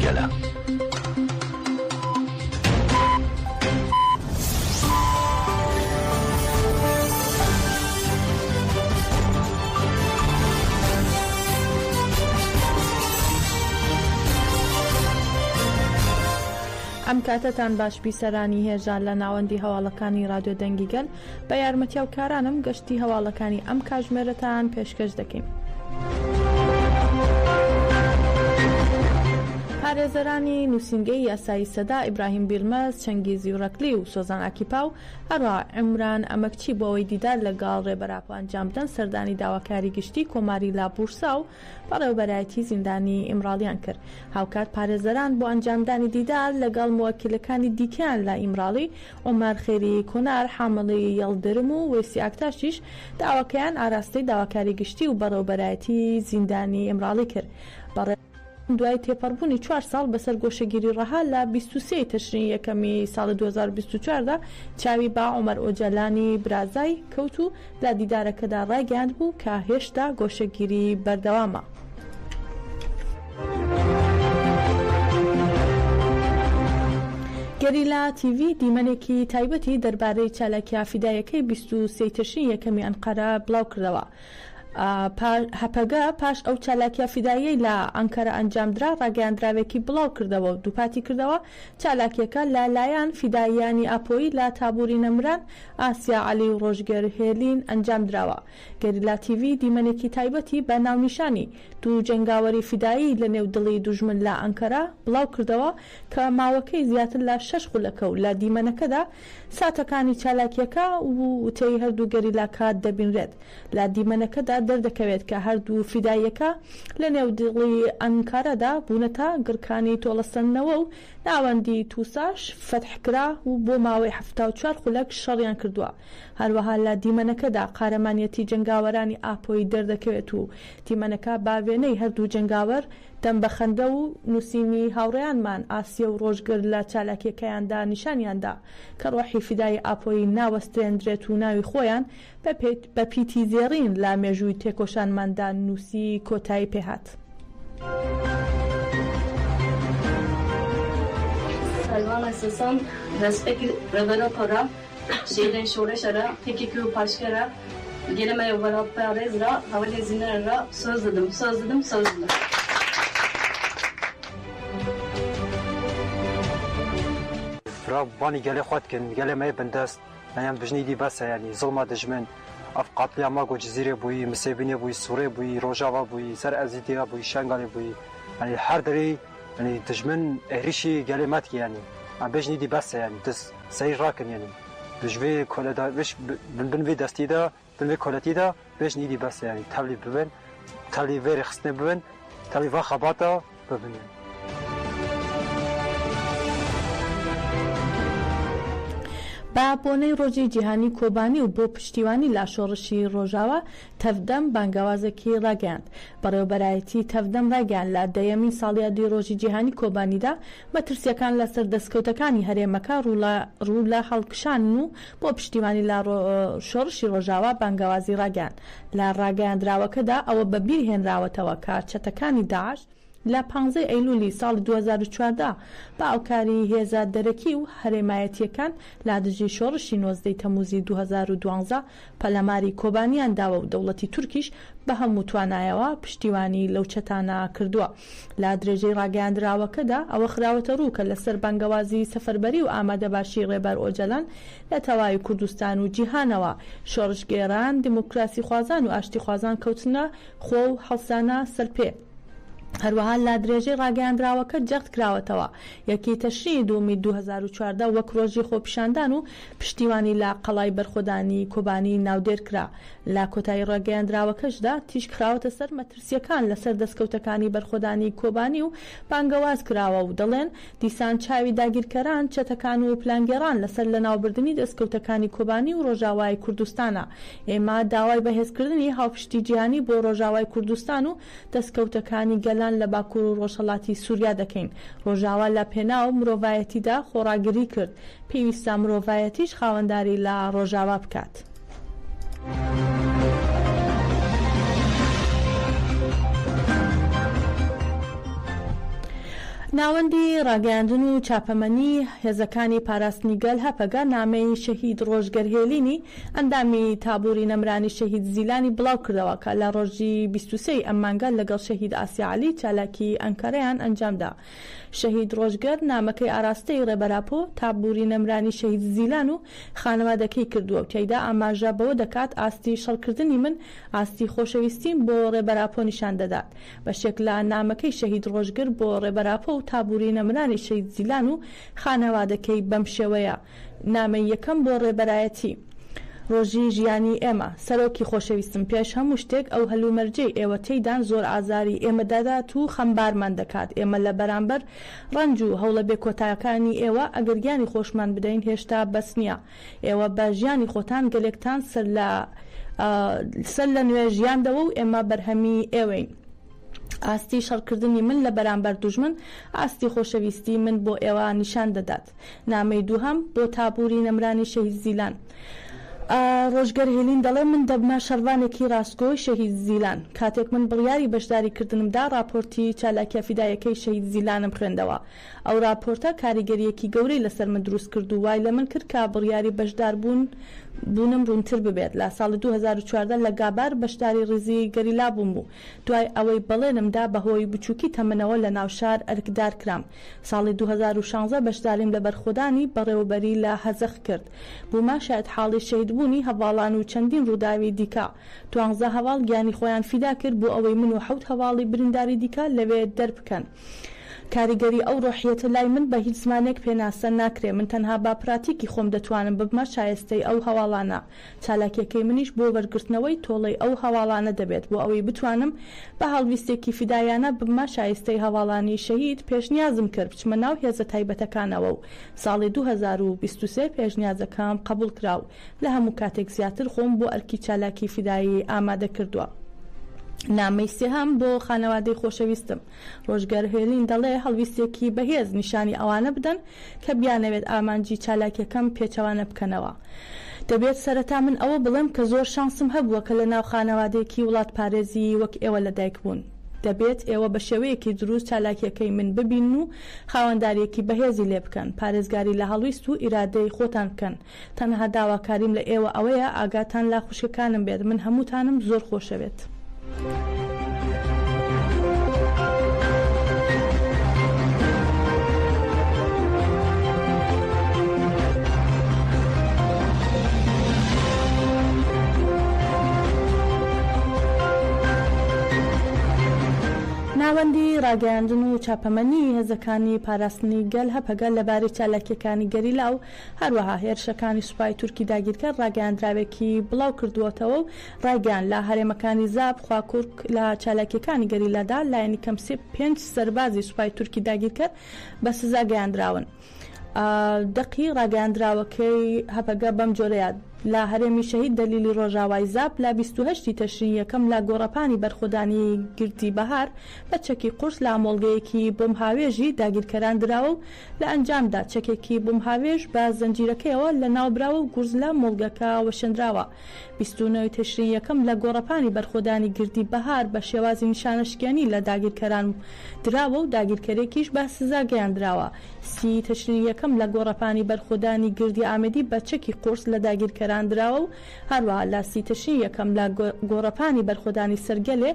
گەلە. ئەم کاتتان باش بیسەرانی هێژان لە ناوەندی هەواڵەکانی رادیۆ دەنگی گەل بە یارمەتیە و کارانم گەشتی هەواڵەکانی ئەم کاتژمێرەتان پێشکەش دەکەین. پارێزەرانی نووسینگەی یاسایی سەدا ئیبراهیم بیرمەز، چەنگیزی و ڕەکلی و سۆزان ئاکیپا و هەروە عیمران ئەمەکچی بۆ ئەوەی دیدار لەگەڵ ڕێبەراپ ئەنجام بدەن سەردانی داواکاری گشتی کۆماری لاپورسا و بەڕێوەبەرایەتی زیندانی ئیمراڵیان کرد. هاوکات پارێزەران بۆ ئەنجامدانی دیدار لەگەڵ موەکیلەکانی دیکەیان لە ئیمراڵی عومەر خێری کۆنار، حامڵی یەڵدرم و وێسی ئاکتاشیش داواکەیان ئاراستەی داواکاری گشتی و بەڕێوەبەرایەتی زیندانی ئیمراڵی کرد. دوای تێپەڕبوونی 4 ساڵ بەسەر گۆشەگیری ڕەها لە 23 تەشرینی یەکەمی ساڵی 2024دا چاوی با عومەر ئۆجەلانی برازای کەوت و لە دیدارەکەدا ڕایگەاند بوو کە هێشتا گۆشەگیری بەردەوامە. گەریلا تیڤی دیمەنێکی تایبەتی دەربارەی چالاکی ئافیدایەکەی 23 تەشرینی یەکەمی ئەنقەرە بڵاو کردەوە. هەپەگە پاش ئەو چالاکیە فیداییەی لە ئەنکەرە ئەنجامدرا ڕاگەیاندراوێکی بڵاو کردەوە و دووپاتی کردەوە چالاکیەکە لەلایەن فیداییانی ئاپۆیی لە تابووری نەمران ئاسیا عەلی و ڕۆژگەر هێلین ئەنجام دراوە. گەریلا تیڤی دیمەنێکی تایبەتی بە ناونیشانی دوو جەنگاوەری فیدایی لە نێو دڵی دوژمن لە ئەنکەرە بڵاو کردەوە کە ماوەکەی زیاتر لە 6 خولەکە و لە دیمەنەکەدا ساتەکانی چالاکیەکە و تێی هەردوو گەریلاکە دەبینرێت. لە دیمەنەکەدا دەردەکەوێت کە هەردوو فیداییەکە لە نێو دڵی ئەنکارەدا بوونەتە گڕکانی تۆڵەسەندنەوە و ناوەندی تووساش فەتحکرا و بۆ ماوەی 74 خولەک شەڕیان کردووە. هەروەها لە دیمەنەکەدا قارەمانیەتی جەنگاوەرانی ئاپۆی دەردەکەوێت و دیمەنەکە باوێنەی هەردوو جەنگاوەر دەمبەخەندە و نووسینی هاوڕێیانمان ئاسیە و ڕۆژگر لە چالاکیەکەیاندا نیشانیاندا کە ڕۆحی فیدای ئاپۆی ناوەستێنرێت و ناوی خۆیان بە پیتی زێڕین لە مێژووی تێکۆشانماندا نووسی کۆتایی پێهات. Elvan esasen respekt revera para şeyden şoreşara tekiki paşkara gelemeye varap parezra havale zinara söz dedim. Bani gele xwatkin gelemeye bendest yani bijnî dî bes yani zilma dijmin ev qatliama ku Cizîrê bûyî, Misêbînê bûyî, Sûrê bûyî, Rojava bûyî, Ser Ezîdîya bûyî, Şengalê bûyî yani her derê yani dijmin êrişî gelê metki yani em bijnî dî bes yani dis seyr rakin yani bi ji vê koleda bin vê destî de bin vê koletî de bijnî dî bes yani tevlî bibin, tevlî vê rêxistinê bibin, tevlî va xebata bibin yani. با بۆنەی ڕۆژی جیهانی کۆبانی و بۆ پشتیوانی لاشۆڕشی ڕۆژاوە تەفدەم بانگەوازێکی ڕاگەاند. بەڕێوەبەرایەتی تەفدەم ڕاگەاند لە دەیەمین ساڵیادی ڕۆژی جیهانی کۆبانیدا مەترسیەکان لەسەر دەستکەوتەکانی هەرێمەکە ڕوو لە هەڵکشان و بۆ پشتیوانی لە شۆڕشی ڕۆژاوە بانگەوازی ڕاگەاند. لە ڕاگەاندراوەکەدا ئەوە بەبیر هێنراوەتەوە کە چەتەکانی داعش لە 15 ئەیلولی ساڵی 2014 بە ئەوکاری هێزە دەرەکی و هەرێمایەتیەکان لا دژی شۆڕشی 19 تەموزی 2012 پەلەماری کۆبانیان داوە و دەوڵەتی تورکیش بە هەموو توانایەوە پشتیوانی لەو چەتانە کردووە. لا درێژەی ڕاگەاندراوەکەدا ئەوە خراوەتە ڕوو کە لەسەر بانگەوازی سەفەربەری و ئامادەباشی ڕێبەر ئۆجەلان لە تەواوی کوردستان و جیهانەوە شۆڕشگێران، دیموکراسی خوازان و ئاشتی خوازان کەوتنە خۆ و هەڵسانە سەرپێ. هەروەها لا درێژەی ڕاگەاندراوەکە جەخت کراوەتەوە. یەکی تەشرینی دووەمی 2014 وەک ڕۆژی خۆپیشاندان و پشتیوانی لە قەڵای بەرخۆدانی کۆبانی ناودێر کرا. لە کۆتایی ڕاگەاندراوەکەشدا تیشک خراوەتە سەر مەترسیەکان لەسەر دەستکەوتەکانی بەرخۆدانی کۆبانی و بانگەواز کراوە و دەڵێن دیسان چاوی داگیرکەران، چەتەکان و پلانگێڕان لەسەر لەناوبردننی دەستکەوتەکانی کۆبانی و ڕۆژاوای کوردستانە. ئێمە داوای بەهێزکردنی هاوپشتی جیهانی بۆ ڕۆژاوای کوردستان و دەستکەوتەکانی گەلان لە باکوور و ڕۆژهەڵاتی سووریا دەکەین. ڕۆژاوا لە پێناو مرۆڤایەتیدا خۆڕاگری کرد. پێویستە مرۆڤایەتیش خاوەنداری لە ڕۆژاوا بکات. ناوەندی ڕاگەاندن و چاپەمەنی هێزەکانی پاراستنی گەل هەپەگە نامەی شەهید ڕۆژگەرهێلینی ئەندامی تابووری نەمرانی شەهید زیلانی بڵاو کردەوە کە لە ڕۆژی 23 ئەمانگە لەگەڵ شەهید ئاسیا عەلی چالاکی ئەنکەرەیان ئەنجامدا. شەهید ڕۆژگەر نامەکەی ئاراستەی ڕێبەراپۆ تابووری نەمرانی شەهید زیلان و خانەوادەکەی کردووە و تێیدا ئاماژە بەوە دەکات ئاستی شەڕکردنی من ئاستی خۆشەویستیم بۆ ڕێبەراپۆ نیشان دەدات. بەشێک لە نامەکەی شەهید ڕۆژگر بۆ ڕێبەراپۆ و تابووری نەمرانی شەهید زیلان و خانەوادەکەی بەم شێوەیە. نامەی یەکەم بۆ ڕێبەرایەتی: ڕۆژی ژیانی ئێمە سەرۆکی خۆشەویستم، پێش هەموو شتێک ئەو هەلومەرجەی ئێوە تێیدان زۆر ئازاری ئێمەدادات و خەمبارمان دەکات. ئێمە لە بەرامبەر ڕەنج و هەوڵە بێکۆتایەکانی ئێوە ئەگەر گیانی خۆشمان بدەین هێشتا بەس نییە. ئێوە بە ژیانی خۆتان گەلێکتان سەر لە نوێ ژیاندەوە و ئێمە بەرهەمی ئێوەین. ئاستی شەڕکردنی من لە بەرامبەر دوژمن ئاستی خۆشەویستی من بۆ ئێوە نیشان دەدات. نامەی دووهەم بۆ تابووری نەمرانی شەهید زیلان: ڕۆژگەر هێلین دەڵێ من دەبمە شەروانێکی ڕاستگۆی شەهید زیلان. کاتێک من بڕیاری بەشداریکردنمدا راپۆرتی چالاکیە فیدایەکەی شەهید زیلانم خوێندەوە. ئەو راپۆرتە کاریگەریەکی گەورەی لەسەر من دروست کرد و وای لە من کرد کە بڕیاری بەشدار بوونم ڕوونتر ببێت. لە ساڵی 2014 لە گابار بەشداری ڕیزی گەریلا بووم و دوای ئەوەی بەڵێنمدا بەهۆی بچووکی تەمەنەوە لە ناوشار ئەرکدار کرام. ساڵی 2016 بەشداریم لە بەرخۆدانی بەڕێوەبەری لە هەزەخ کرد. بوومە شاید حاڵی شەیدبوونی هەواڵان و چەندین ڕووداوی دیکە. 12 هەواڵ گیانی خۆیان فیدا کرد بۆ ئەوەی من و 7 هەواڵی برینداری دیکە لەوێ دەربکەن. کاریگەری ئەو ڕۆحیەتە لای من بە هیچ زمانێک پێناسە ناکرێ. من تەنها با پراتیکی خۆم دەتوانم ببمە شایستەی ئەو هەواڵانە. چالاکیەکەی منیش بۆ وەرگرتنەوەی تۆڵەی ئەو هەواڵانە دەبێت بۆ ئەوەی بتوانم بە هەڵویستێکی فیدایانە ببمە شایستەی هەواڵانی شەهید. پێشنیازم کرد بچمە ناو هێزە تایبەتەکانەوە و ساڵی 2023 پێشنیازەکەم قبول کراو. لە هەموو کاتێک زیاتر خۆم بۆ ئەرکی چالاکی فیدایی ئامادە کردووە. نامەی سێهەم بۆ خانەوادەی خۆشەویستم: ڕۆژگەر هێلین دەڵێ هەڵویستێکی بەهێز نیشانی ئەوانە بدەن کە بیانەوێت ئامانجی چالاکیەکەم پێچەوانە بکەنەوە. دەبێت سەرەتا من ئەوە بڵێم کە زۆر شانسم هەبووە کە لە ناو خانەوادەیەکی وڵات پارێزی وەک ئێوە لەدایک بوون. دەبێت ئێوە بە شێوەیەکی دروست چالاکیەکەی من ببین و خاوەنداریەکی بەهێزی لێ بکەن، پارێزگاری لە هەڵویست و ئیرادەی خۆتان بکەن. تەنها داواکاریم لە ئێوە ئەوەیە ئاگاتان لا خوشکەکانم بێت. من هەمووتانم زۆر خۆشەوێت. ناوەندی ڕاگەیاندن و چاپەمەنی هێزەکانی پاراستنی گەل هەپەگەل لەبارەی چالاکیەکانی گەریلا و هەروەها هێرشەکانی سوپای تورکی داگیرکە ڕاگەیاندراوێکی بڵاو کردووەتەوە و ڕاگەیان لە هەرێمەکانی زاب خواکوورک لە چالاکیەکانی گەریلادا لایەنی کەم 5 سەربازی سوپای تورکی داگیرکە بە سزا گەیاندراون. دەقی ڕاگەیاندراوەکەی هەپەگە بەم جۆرەیە: لە هەرێمی شەهید دەلیلی ڕۆژاوای زاب لە 28 تەشرین یەکەم لە گۆڕەپانی بەرخۆدانی گردی بەهار بە چەکی قورس لە ئامۆڵگەیەکی بۆم هاوێژی داگیرکەران دراوە و لە ئەنجامدا چەکێکی بۆم هاوێژ بە زەنجیرەکەیەوە لە ناوبراوە و گورز لە مۆڵگەکە وەشەندراوە. 29 تەشرین یەکەم لە گۆڕەپانی بەرخۆدانی گردی بەهار بە شێوازی نیشانەشکێنی لە داگیرکەران دراوە و داگیرکەرێکیش بە سزا گەیاندراوە. 30 تەشرین یەکەم لە گۆڕەپانی بەرخۆدانی گردی ئامەدی بە چەکی قورس لە داگیرکەران دراوە و هەروەها لە 30 تەشرین یەکەم لە گۆڕەپانی بەرخۆدانی سەرگەلێ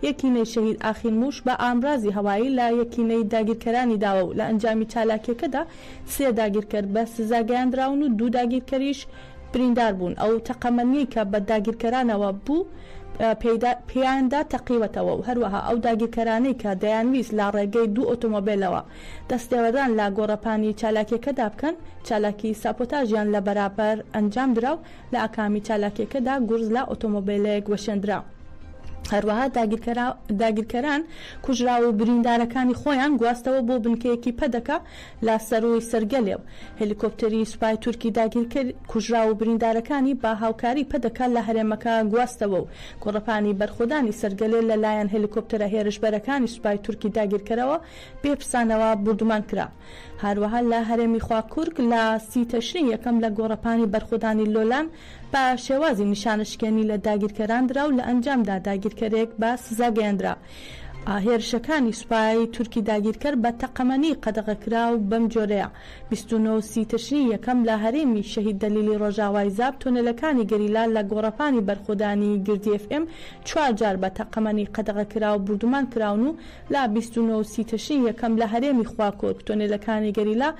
یەکینەی شەهید ئاخین موش بە ئامرازی هەوایی لە یەکینەی داگیرکەرانی داوە و لە ئەنجامی چالاکیەکەدا 3 داگیرکەر بە سزا گەیاندراون و 2 داگیرکەریش بریندار بوون. ئەو تەقەمەنی کە بە داگیرکەرانەوە بوو پێیاندا تەقیوەتەوە و هەروەها ئەو داگیرکەرانەی کە دەیانویست لە ڕێگەی 2 ئۆتۆمۆبیلەوە دەستێوەدان لە گۆڕەپانی چالاکیەکەدا بکەن، چالاکی ساپۆتاژیان لە بەرابەر ئەنجام درا و لە ئاکامی چالاکیەکەدا گورز لە ئۆتۆمۆبیلەیەک وەشێندرا. هەروەها داگیرکەران کوژرا و بریندارەکانی خۆیان گواستەوە بۆ بنکەیەکی پەدەکە لە سەرۆی سەرگەلێ و هێلیکۆپتەری سوپای تورکی داگیرکەر کوژرا و بریندارەکانی با هاوکاری پەدەکە لە هەرێمەکە گواستەوە و گۆڕەپانی بەرخۆدانی سەرگەلێ لەلایەن هێلیکۆپتەرە هێرشبەرەکانی سوپای تورکی داگیرکەرەوە بێپرسانەوە بردومان کرا. هەروەها لە هەرێمی خواکوورک لە 30 تەشرین یەکەم لە گۆڕەپانی بەرخۆدانی لۆلان بە شێوازی نیشانەشکێنی لە داگیرکەران درا و لە ئەنجامدا داگیرکەرێک بە سزا گەیاندرا. هێرشەکانی سوپای تورکی داگیرکەر بە تەقەمەنی قەدەغەکراو بەم جۆرەیە 29 تشرینی یەکەم لە هەرێمی شەهید دەلیلی ڕۆژاوای زاب تۆنەلەکانی گەریلا لە گۆڕەپانی بەرخۆدانی گردی FM 4 جار بە تەقەمەنی قەدەغەکراو بردومان کراون و لە 29 تشرینی یەکەم لە هەرێمی خواکۆرک تۆنەلەکانی گەریلا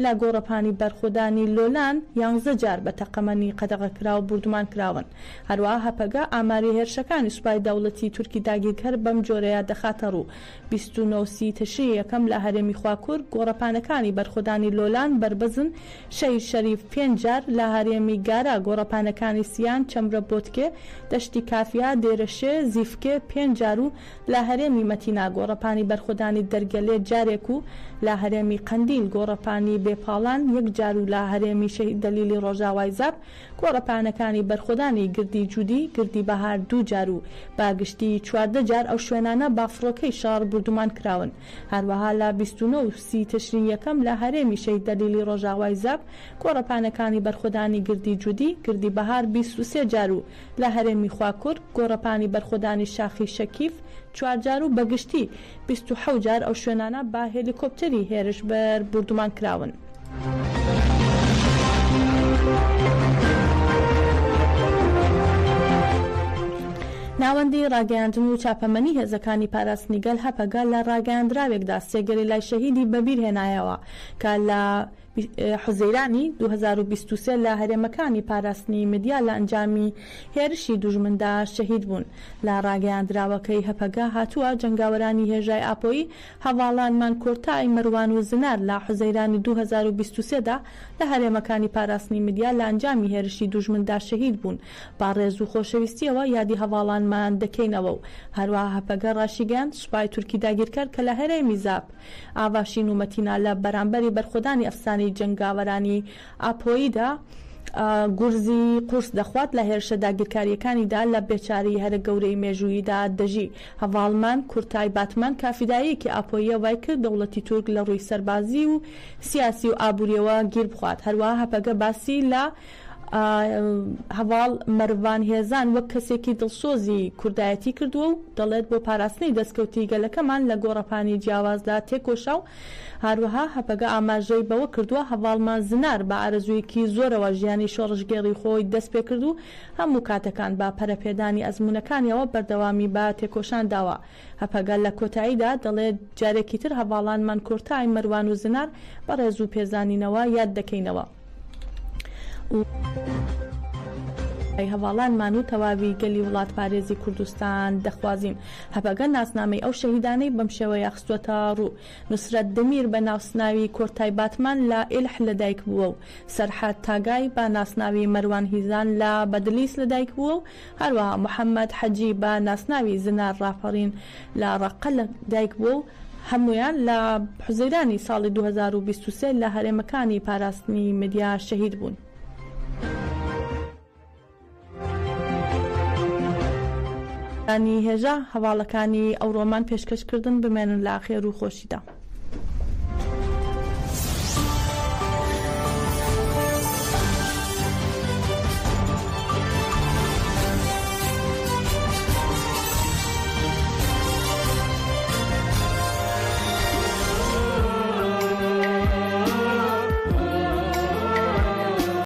لە گۆڕەپانی بەرخۆدانی لۆلان 11 جار بە تەقەمەنی قەدەغەکراو بردومان کراون. هەروەها هەپەگا ئاماری هێرشەکانی سوپای دەوڵەتی تورکی داگیرکەر بەم جۆرەیە دەخاتە ڕوو 29 تشرینی یەکەم لە هەرێمی خواکۆرک گۆڕەپانەکانی بەرخۆدانی لۆلان بربەزن شەهید شەریف 5 جار لە هەرێمی گارا گۆڕەپانەکانی سیان چەمرە بۆتکێ دەشتی کافیا دێرەشێ زیفکێ 5 جار و لە هەرێمی مەتینا گۆڕەپانی بەرخۆدانی دەرگەلێ جارێک و لە هەرێمی قەندیل گۆڕەپانی بێپاڵان 1 جار و لە هەرێمی شەهید دەلیلی ڕۆژاوای زاب گۆڕەپانەکانی بەرخۆدانی گردی جودی گردی بەهار 2 جار و باگشتی 14 جار ئەو شوێنانە بافڕۆکەی شار بردومان کراون. هەروەها لە 29 تشرینی یەکەم لە هەرێمی شەهید دەلیلی ڕۆژاوای زاب گۆڕەپانەکانی بەرخۆدانی گردی جودی گردی بەهار 23 جار و لە هەرێمی خواکۆرک گۆڕەپانی بەرخۆدانی شاخی شەکیف 4 جار و بەگشتی 27 جار ئەو شوێنانە با هێلیکۆپتەری هێرشبەر بردومان کراون. ناوەندی ڕاگەیاندن و چاپەمەنی هێزەکانی پاراستنیگەل هەپەگە لە ڕاگەیاندراوێکدا سێگەری لای شەهیدی بەبیر هێنایەوە کە لە حوزەیرانی 2023 لە هەرێمەکانی پاراستنی مدیا لە ئەنجامی هێرشی دوژمندا شەهید بوون. لە ڕاگەیاندراوەکەی هەپەگا هاتووە جەنگاوەرانی هێژای ئاپۆیی هەواڵانمان کۆرتای مەروان و زنار لە حوزەیرانی 2023دا لە هەرێمەکانی پاراستنی مدیا لە ئەنجامی هێرشی دوژمندا شەهید بوون. با ڕێز و خۆشەویستیەوە یادی هەواڵانمان دەکەینەوە و هەروەها هەپەگە ڕاشیگەاند سوپای تورکی داگیرکەر کە لە هەرێمی زاب ئاواشین و مەتینا لە بەرامبەری بەرخۆدانی ئەفسانی جەنگاوەرانی ئاپۆییدا گورزی قورس دەخوات لە هێرشە داگیرکاریەکانیدا لە بێچاری هەرە گەورەی مێژووییدا دەژی. هەواڵمان کورتای باتمان کافیدایەکی ئاپۆیە وای کرد دەوڵەتی تورک لە ڕووی سەربازی و سیاسی و ئابووریەوە گیر بخوات. هەروەها هەپەگە باسی لە هەواڵ مەروان هێزان وەک کەسێکی دڵسۆزی کوردایەتی کردووە و دەڵێت بۆ پاراستنی دەستکەوتی گەلەکەمان لە گۆڕەپانی جیاوازدا تێکۆشا و هەروەها هەپەگە ئاماژەی بەوە کردووە هەواڵمان زنار بە ئارەزوویەکی زۆرەوە ژیانی شۆڕژگێڕی خۆی دەست پێ کرد و هەموو کاتەکان بە پەرەپێدانی ئەزمونەکانیەوە بەردەوامی بە تێکۆشان داوە. هەپەگە لە کۆتاییدا دەڵێت جارێکی تر هەواڵانمان کۆرتای مەروان و زنار بە ڕێز و پێزانینەوە یاد دەکەینەوە. هەواڵانمان و تەواوی گەلی وڵات پارێزی کوردستان دەخوازین. هەپەگە ناسنامەی ئەو شەهیدانەی بەم شێوەیە خستووەتە ڕوو. نوسرەت دەمیر بە ناسناوی کۆرتای باتمان لە ئیلح لەدایک بووە و سەرحەد تاگای بە ناسناوی مەروان هیزان لە بەدلیس لەدایک بووە و هەروەها محەممەد حەجی بە ناسناوی زنار ڕاپەڕین لە ڕەقە لەدایک بووە و هەمویان لە حوزەیرانی ساڵی 2023 لە هەرێمەکانی پاراستنی مدیا شەهید بوون. هێژە هەواڵەکانی ئەوڕۆمان پێشکەشکردن بمێنن لە خێر و خۆشیدا.